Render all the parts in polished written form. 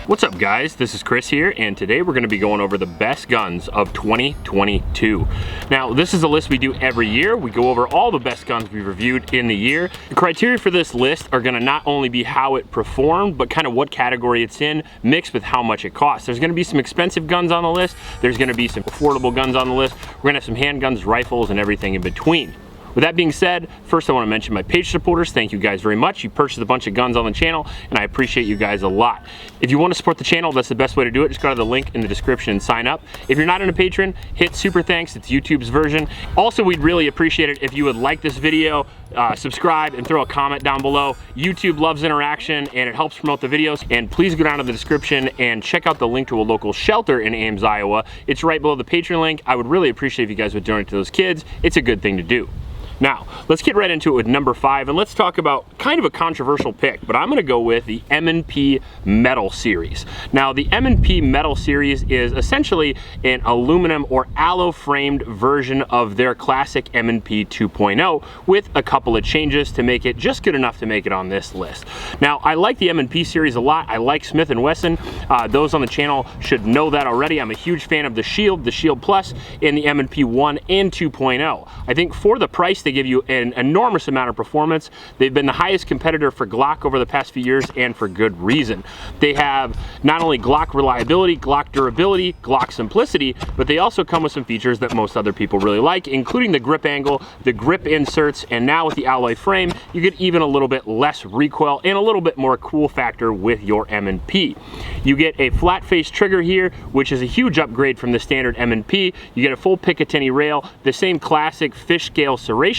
What's up guys, this is Chris here, and today we're going to be going over the best guns of 2022. Now this is a list we do every year. We go over all the best guns we've reviewed in the year. The criteria for this list are going to not only be how it performed, but kind of what category it's in, mixed with how much it costs. There's going to be some expensive guns on the list, there's going to be some affordable guns on the list, we're going to have some handguns, rifles, and everything in between. With that being said, first I want to mention my page supporters. Thank you guys very much. You purchased a bunch of guns on the channel, and I appreciate you guys a lot. If you want to support the channel, that's the best way to do it. Just go to the link in the description and sign up. If you're not in a patron, hit super thanks. It's YouTube's version. Also, we'd really appreciate it if you would like this video, subscribe, and throw a comment down below. YouTube loves interaction, and it helps promote the videos. And please go down to the description and check out the link to a local shelter in Ames, Iowa. It's right below the Patreon link. I would really appreciate if you guys would donate to those kids. It's a good thing to do. Now, let's get right into it with number 5, and let's talk about kind of a controversial pick, but I'm going to go with the M&P Metal Series. Now, the M&P Metal Series is essentially an aluminum or alloy-framed version of their classic M&P 2.0 with a couple of changes to make it just good enough to make it on this list. Now, I like the M&P series a lot. I like Smith & Wesson. Those on the channel should know that already. I'm a huge fan of the Shield Plus, and the M&P 1 and 2.0. I think for the price, they give you an enormous amount of performance. They've been the highest competitor for Glock over the past few years, and for good reason. They have not only Glock reliability, Glock durability, Glock simplicity, but they also come with some features that most other people really like, including the grip angle, the grip inserts, and now with the alloy frame, you get even a little bit less recoil and a little bit more cool factor with your M&P. You get a flat face trigger here, which is a huge upgrade from the standard M&P. You get a full Picatinny rail, the same classic fish scale serration,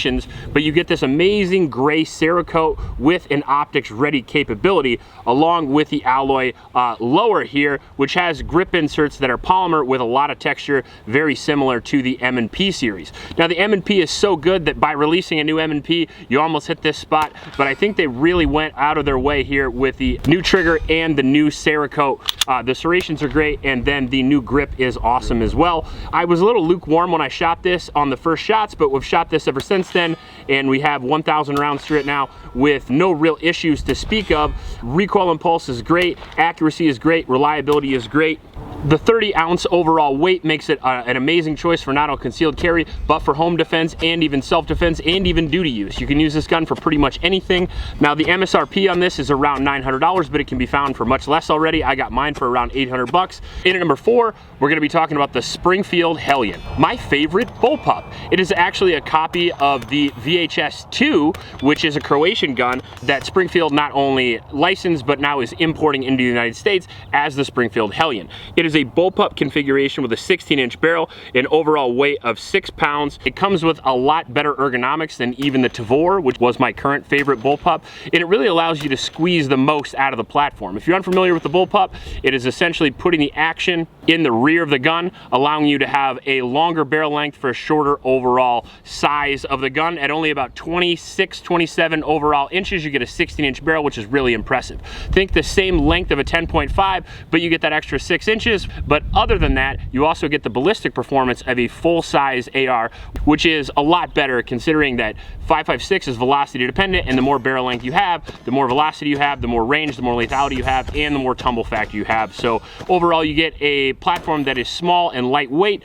but you get this amazing gray Cerakote with an optics ready capability, along with the alloy lower here, which has grip inserts that are polymer with a lot of texture, very similar to the M&P series. Now the M&P is so good that by releasing a new M&P, you almost hit this spot, but I think they really went out of their way here with the new trigger and the new Cerakote. The serrations are great, and then the new grip is awesome as well. I was a little lukewarm when I shot this on the first shots, but we've shot this ever since then, and we have 1,000 rounds through it now with no real issues to speak of. Recoil and pulse is great, accuracy is great, reliability is great. The 30-ounce overall weight makes it an amazing choice for not only concealed carry, but for home defense and even self-defense and even duty use. You can use this gun for pretty much anything. Now the MSRP on this is around $900, but it can be found for much less already. I got mine for around 800 bucks. In at number 4, we're going to be talking about the Springfield Hellion, my favorite bullpup. It is actually a copy of the VHS-2, which is a Croatian gun that Springfield not only licensed, but now is importing into the United States as the Springfield Hellion. It is a bullpup configuration with a 16-inch barrel, an overall weight of 6 pounds. It comes with a lot better ergonomics than even the Tavor, which was my current favorite bullpup, and it really allows you to squeeze the most out of the platform. If you're unfamiliar with the bullpup, it is essentially putting the action in the rear of the gun, allowing you to have a longer barrel length for a shorter overall size of the gun. At only about 26, 27 overall inches, you get a 16-inch barrel, which is really impressive. Think the same length of a 10.5, but you get that extra 6 inches. But other than that, you also get the ballistic performance of a full-size AR, which is a lot better considering that 5.56 is velocity dependent, and the more barrel length you have, the more velocity you have, the more range, the more lethality you have, and the more tumble factor you have. So overall, you get a platform that is small and lightweight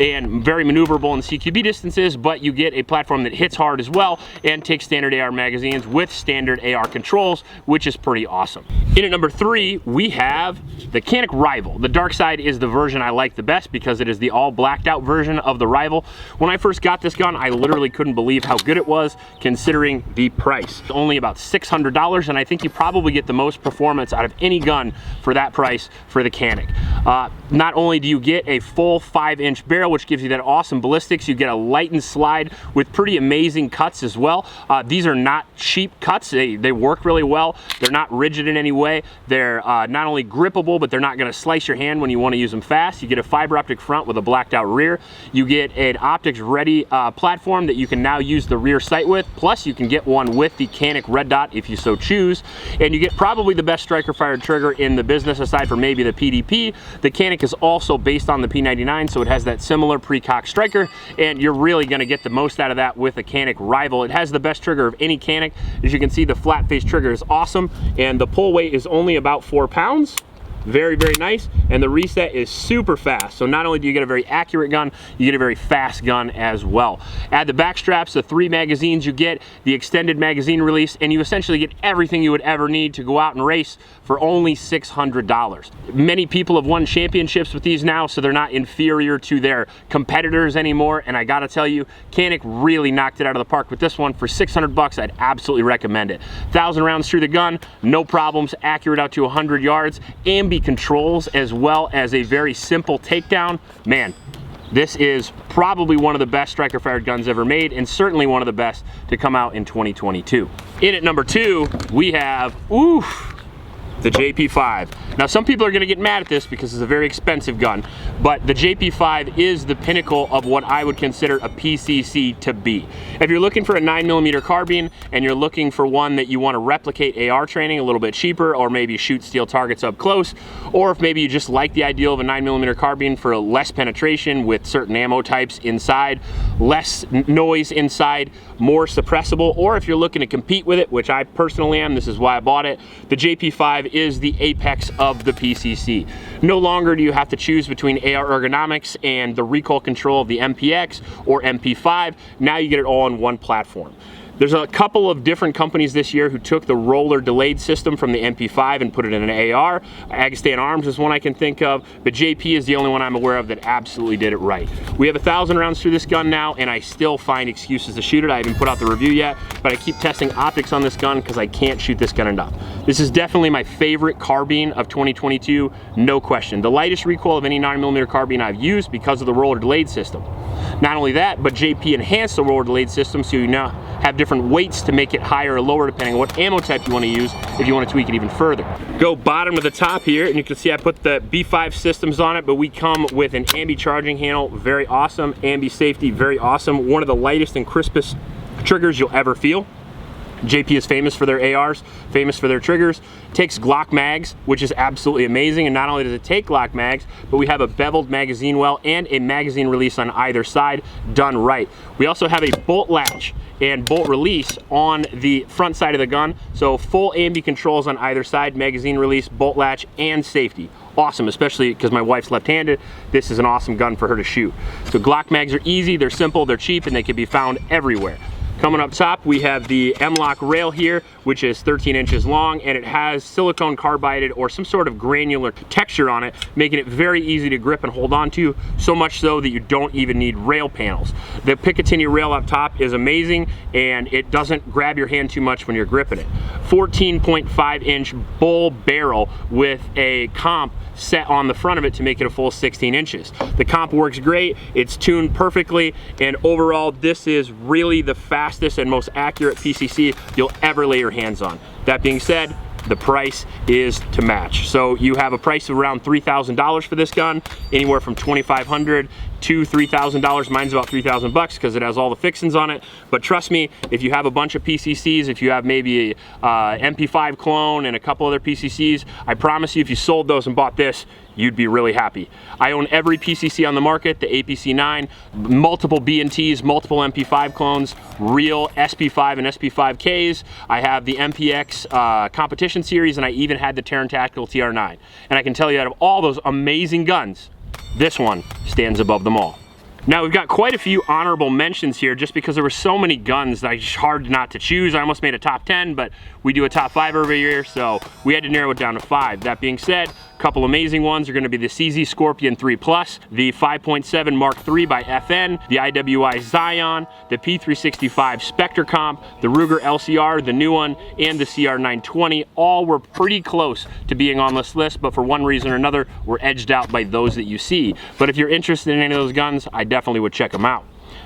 and very maneuverable in CQB distances, but you get a platform that hits hard as well and takes standard AR magazines with standard AR controls, which is pretty awesome. In at number 3, we have the Canik Rival. The dark side is the version I like the best because it is the all blacked out version of the Rival. When I first got this gun, I literally couldn't believe how good it was considering the price. Only about $600, and I think you probably get the most performance out of any gun for that price for the Canik. Not only do you get a full 5-inch barrel, which gives you that awesome ballistics, you get a light and slide with pretty amazing cuts as well. These are not cheap cuts. They work really well. They're not rigid in any way. They're not only grippable, but they're not going to slice your hand when you want to use them fast. You get a fiber optic front with a blacked out rear. You get an optics ready platform that you can now use the rear sight with, plus you can get one with the Canik red dot if you so choose, and you get probably the best striker fired trigger in the business aside from maybe the PDP. The Canik is also based on the P99, so it has that similar pre-cock striker, and you're really going to get the most out of that with a Canik Rival. It has the best trigger of any Canik. As you can see, the flat face trigger is awesome, and the pull weight is only about 4 pounds. very, very nice, and the reset is super fast. So not only do you get a very accurate gun, you get a very fast gun as well. Add the back straps, the 3 magazines you get, the extended magazine release, and you essentially get everything you would ever need to go out and race for only $600. Many people have won championships with these now, so they're not inferior to their competitors anymore, and I gotta tell you, Canik really knocked it out of the park with this one. For 600 bucks, I'd absolutely recommend it. 1,000 rounds through the gun, no problems, accurate out to 100 yards, ambi controls, as well as a very simple takedown. Man, this is probably one of the best striker fired guns ever made, and certainly one of the best to come out in 2022. In at number 2, we have, the JP5. Now some people are gonna get mad at this because it's a very expensive gun, but the JP5 is the pinnacle of what I would consider a PCC to be. If you're looking for a 9mm carbine and you're looking for one that you wanna replicate AR training a little bit cheaper, or maybe shoot steel targets up close, or if maybe you just like the idea of a 9mm carbine for less penetration with certain ammo types inside, less noise inside, more suppressible, or if you're looking to compete with it, which I personally am, this is why I bought it, the JP5 is the apex of the PCC. No longer do you have to choose between AR ergonomics and the recoil control of the MPX or MP5. Now you get it all on one platform. There's a couple of different companies this year who took the roller delayed system from the MP5 and put it in an AR. Agastan Arms is one I can think of, but JP is the only one I'm aware of that absolutely did it right. We have 1,000 rounds through this gun now, and I still find excuses to shoot it. I haven't put out the review yet, but I keep testing optics on this gun because I can't shoot this gun enough. This is definitely my favorite carbine of 2022, no question. The lightest recoil of any 9mm carbine I've used because of the roller delayed system. Not only that, but JP enhanced the roller delayed system, so you now have different weights to make it higher or lower depending on what ammo type you want to use if you want to tweak it even further. Go bottom to the top here, and you can see I put the B5 systems on it, but we come with an ambi charging handle, very awesome. Ambi safety, very awesome. One of the lightest and crispest triggers you'll ever feel. JP is famous for their ARs, famous for their triggers. Takes Glock mags, which is absolutely amazing, and not only does it take Glock mags, but we have a beveled magazine well and a magazine release on either side, done right. We also have a bolt latch and bolt release on the front side of the gun, so full ambi controls on either side, magazine release, bolt latch, and safety. Awesome, especially because my wife's left-handed. This is an awesome gun for her to shoot. So Glock mags are easy, they're simple, they're cheap, and they can be found everywhere. Coming up top, we have the M-LOK rail here, which is 13 inches long, and it has silicone carbided or some sort of granular texture on it, making it very easy to grip and hold on to, so much so that you don't even need rail panels. The Picatinny rail up top is amazing, and it doesn't grab your hand too much when you're gripping it. 14.5-inch bull barrel with a comp set on the front of it to make it a full 16 inches. The comp works great, it's tuned perfectly, and overall this is really the fastest and most accurate PCC you'll ever lay your hands on. That being said, the price is to match. So you have a price of around $3,000 for this gun, anywhere from $2,500 to $3,000. Mine's about 3,000 bucks because it has all the fixings on it. But trust me, if you have a bunch of PCCs, if you have maybe a MP5 clone and a couple other PCCs, I promise you if you sold those and bought this, you'd be really happy. I own every PCC on the market, the APC9, multiple B&Ts, multiple MP5 clones, real SP5 and SP5Ks. I have the MPX competition series, and I even had the Terran Tactical TR9. And I can tell you, out of all those amazing guns, this one stands above them all. Now we've got quite a few honorable mentions here just because there were so many guns that it's hard not to choose. I almost made a top 10, but we do a top 5 every year, so we had to narrow it down to 5. That being said, a couple amazing ones are going to be the CZ Scorpion 3 Plus, the 5.7 Mark III by FN, the IWI Zion, the P365 Spectre Comp, the Ruger LCR, the new one, and the CR920. All were pretty close to being on this list, but for one reason or another, were edged out by those that you see. But if you're interested in any of those guns, I definitely would check them out.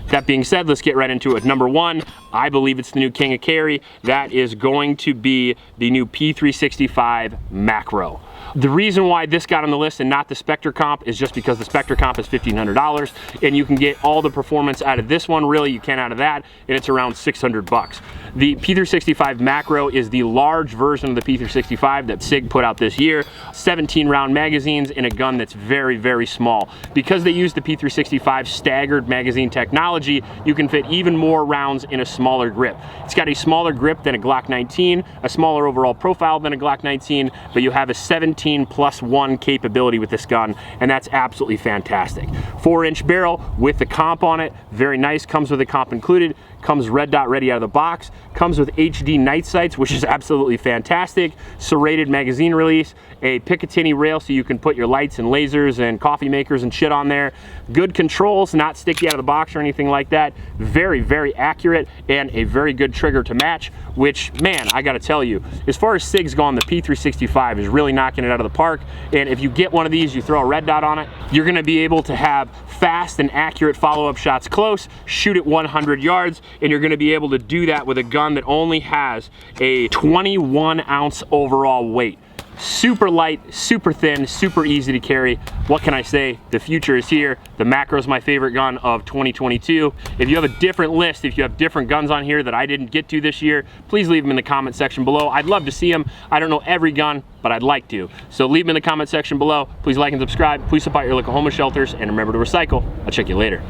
That being said, let's get right into it. Number 1, I believe it's the new king of carry. That is going to be the new P365 Macro. The reason why this got on the list and not the Spectre Comp is just because the Spectre Comp is $1,500, and you can get all the performance out of this one, really you can out of that, and it's around 600 bucks. The P365 Macro is the large version of the P365 that Sig put out this year. 17 round magazines in a gun that's very, very small. Because they use the P365 staggered magazine technology, you can fit even more rounds in a smaller grip. It's got a smaller grip than a Glock 19, a smaller overall profile than a Glock 19, but you have a 17 17+1 capability with this gun, and that's absolutely fantastic. 4-inch barrel with the comp on it, very nice, comes with a comp included, comes red dot ready out of the box, comes with HD night sights, which is absolutely fantastic, serrated magazine release, a Picatinny rail so you can put your lights and lasers and coffee makers and shit on there, good controls, not sticky out of the box or anything like that, very, very accurate, and a very good trigger to match, which, man, I gotta tell you, as far as SIG's gone, the P365 is really knocking it out of the park, and if you get one of these, you throw a red dot on it, you're gonna be able to have fast and accurate follow-up shots close, shoot at 100 yards, and you're gonna be able to do that with a gun that only has a 21-ounce overall weight. Super light, super thin, super easy to carry. What can I say? The future is here. The Macro is my favorite gun of 2022. If you have a different list, if you have different guns on here that I didn't get to this year, please leave them in the comment section below. I'd love to see them. I don't know every gun, but I'd like to. So leave them in the comment section below. Please like and subscribe. Please support your local homeless shelters, and remember to recycle. I'll check you later.